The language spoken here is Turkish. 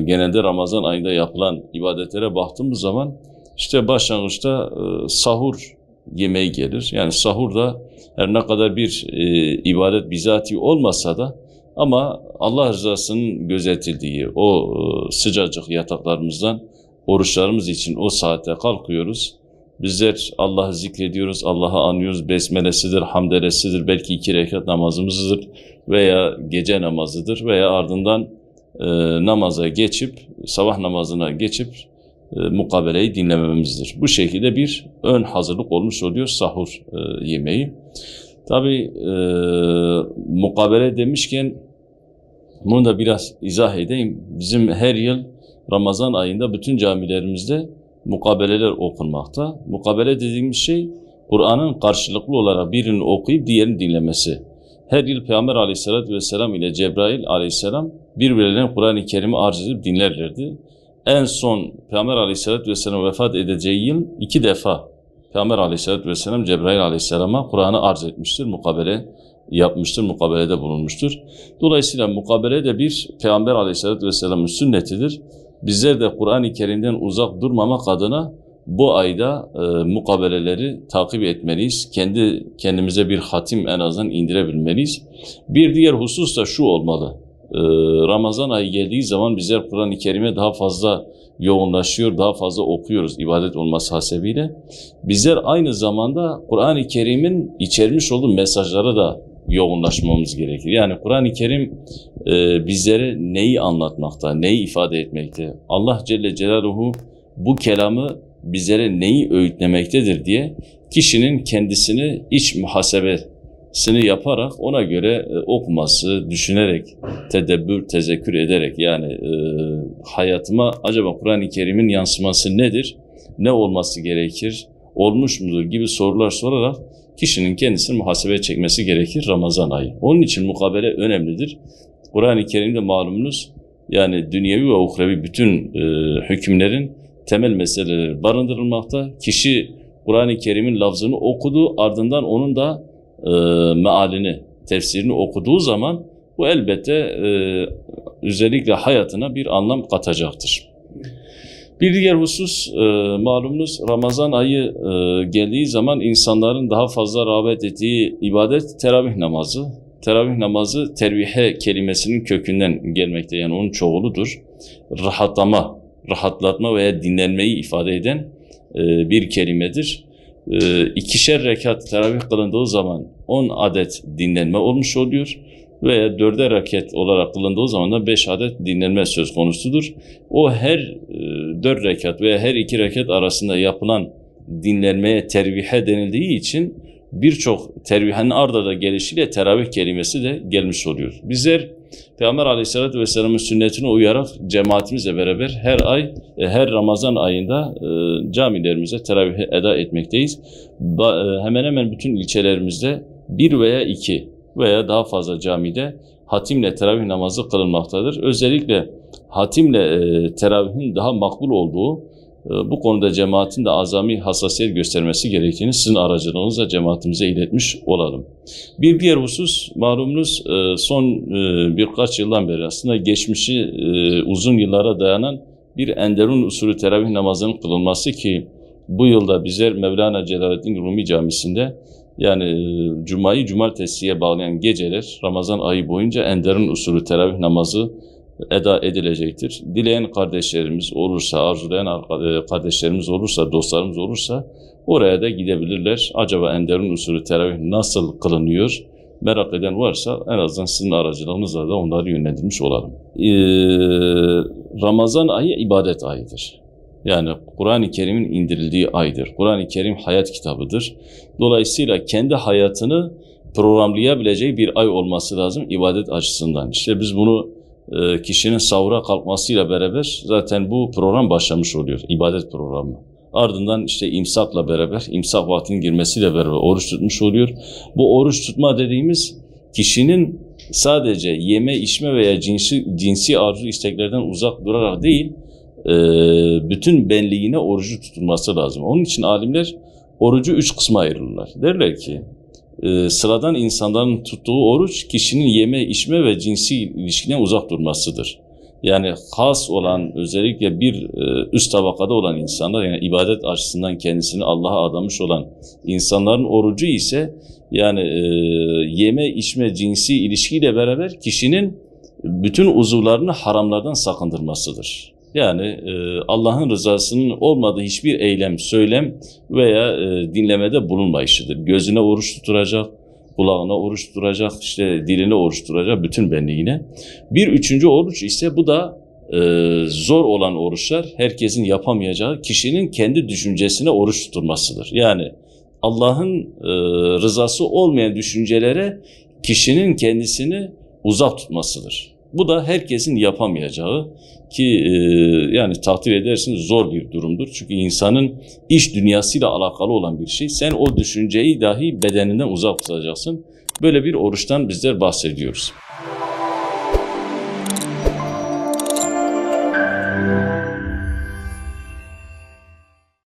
genelde Ramazan ayında yapılan ibadetlere baktığımız zaman işte başlangıçta sahur yemeği gelir. Yani sahur da her ne kadar bir ibadet bizatihi olmasa da ama Allah rızasının gözetildiği o sıcacık yataklarımızdan oruçlarımız için o saate kalkıyoruz. Bizler Allah'ı zikrediyoruz, Allah'ı anıyoruz, besmelesidir, hamdelesidir, belki 2 rekat namazımızdır veya gece namazıdır veya ardından namaza geçip, sabah namazına geçip mukabeleyi dinlememizdir. Bu şekilde bir ön hazırlık olmuş oluyor sahur yemeği. Tabii mukabele demişken bunu da biraz izah edeyim. Bizim her yıl Ramazan ayında bütün camilerimizde mukabeleler okunmakta. Mukabele dediğimiz şey Kur'an'ın karşılıklı olarak birini okuyup diğerini dinlemesi. Her yıl Peygamber Aleyhisselatü Vesselam ile Cebrail Aleyhisselam birbirlerine Kur'an-ı Kerim'i arz edip dinlerlerdi. En son Peygamber Aleyhisselatü Vesselam vefat edeceği yıl 2 defa Peygamber Aleyhisselatü Vesselam Cebrail Aleyhisselam'a Kur'an'ı arz etmiştir, mukabele yapmıştır, mukabelede bulunmuştur. Dolayısıyla mukabele de bir Peygamber Aleyhisselatü Vesselam'ın sünnetidir. Bizler de Kur'an-ı Kerim'den uzak durmamak adına bu ayda mukabeleleri takip etmeliyiz. Kendimize bir hatim en azından indirebilmeliyiz. Bir diğer husus da şu olmalı. Ramazan ayı geldiği zaman bizler Kur'an-ı Kerim'e daha fazla yoğunlaşıyor, daha fazla okuyoruz ibadet olması hasebiyle. Bizler aynı zamanda Kur'an-ı Kerim'in içermiş olduğu mesajlara da yoğunlaşmamız gerekir. Yani Kur'an-ı Kerim bizlere neyi anlatmakta, neyi ifade etmekte, Allah Celle Celaluhu bu kelamı bizlere neyi öğütlemektedir diye kişinin kendisini iç muhasebesini yaparak ona göre okuması, düşünerek, tedebbür, tezekkür ederek yani hayatıma acaba Kur'an-ı Kerim'in yansıması nedir, ne olması gerekir, olmuş mudur gibi sorular sorarak kişinin kendisini muhasebe çekmesi gerekir Ramazan ayı. Onun için mukabele önemlidir. Kur'an-ı Kerim'de malumunuz yani dünyevi ve uhrevi bütün hükümlerin temel meseleleri barındırılmakta. Kişi Kur'an-ı Kerim'in lafzını okudu, ardından onun da mealini, tefsirini okuduğu zaman bu elbette özellikle hayatına bir anlam katacaktır. Bir diğer husus malumunuz Ramazan ayı geldiği zaman insanların daha fazla rağbet ettiği ibadet teravih namazı. Teravih namazı tervihe kelimesinin kökünden gelmekte yani onun çoğuludur. Rahatlatma veya dinlenmeyi ifade eden bir kelimedir. 2'şer rekat teravih kılındığı zaman 10 adet dinlenme olmuş oluyor. Veya 4'er rekat olarak kılındığı zaman da 5 adet dinlenme söz konusudur. O her 4 rekat veya her 2 rekat arasında yapılan dinlenmeye tervihe denildiği için birçok tervihenin ard arda gelişiyle teravih kelimesi de gelmiş oluyor. Bizler Peygamber Aleyhisselatü Vesselam'ın sünnetine uyarak cemaatimizle beraber her Ramazan ayında camilerimize teravihi eda etmekteyiz. Hemen hemen bütün ilçelerimizde 1 veya 2 veya daha fazla camide hatimle teravih namazı kılınmaktadır. Özellikle hatimle teravihin daha makbul olduğu, bu konuda cemaatin de azami hassasiyet göstermesi gerektiğini sizin aracılığınızla cemaatimize iletmiş olalım. Bir diğer husus, malumunuz son birkaç yıldan beri aslında geçmişi uzun yıllara dayanan bir Enderun usulü teravih namazının kılınması ki bu yılda bizler Mevlana Celaleddin Rumi Camisi'nde yani Cuma'yı Cumartesi'ye bağlayan geceler Ramazan ayı boyunca Enderun usulü teravih namazı eda edilecektir. Dileyen kardeşlerimiz olursa, arzulayan kardeşlerimiz olursa, dostlarımız olursa oraya da gidebilirler. Acaba Enderun usulü teravih nasıl kılınıyor? Merak eden varsa en azından sizin aracılığınızla da onları yönlendirmiş olalım. Ramazan ayı ibadet ayıdır. Yani Kur'an-ı Kerim'in indirildiği aydır. Kur'an-ı Kerim hayat kitabıdır. Dolayısıyla kendi hayatını programlayabileceği bir ay olması lazım ibadet açısından. İşte biz bunu kişinin sahura kalkmasıyla beraber zaten bu program başlamış oluyor, ibadet programı. Ardından işte imsakla beraber, imsak vaktinin girmesiyle beraber oruç tutmuş oluyor. Bu oruç tutma dediğimiz kişinin sadece yeme, içme veya cinsi arzu isteklerden uzak durarak değil, bütün benliğine orucu tutulması lazım. Onun için alimler orucu 3 kısma ayırırlar. Derler ki, sıradan insanların tuttuğu oruç kişinin yeme, içme ve cinsi ilişkiden uzak durmasıdır. Yani has olan, özellikle bir üst tabakada olan insanlar, yani ibadet açısından kendisini Allah'a adamış olan insanların orucu ise yani yeme içme cinsi ilişkiyle beraber kişinin bütün uzuvlarını haramlardan sakındırmasıdır. Yani Allah'ın rızasının olmadığı hiçbir eylem, söylem veya dinlemede bulunmayışıdır. Gözüne oruç tutturacak, kulağına oruç tutturacak, işte diline oruç tutturacak, bütün benliğine. Bir üçüncü oruç ise bu da zor olan oruçlar, herkesin yapamayacağı, kişinin kendi düşüncesine oruç tutturmasıdır. Yani Allah'ın rızası olmayan düşüncelere kişinin kendisini uzak tutmasıdır. Bu da herkesin yapamayacağı ki yani takdir edersiniz zor bir durumdur. Çünkü insanın iç dünyasıyla alakalı olan bir şey. Sen o düşünceyi dahi bedeninden uzak tutacaksın. Böyle bir oruçtan bizler bahsediyoruz.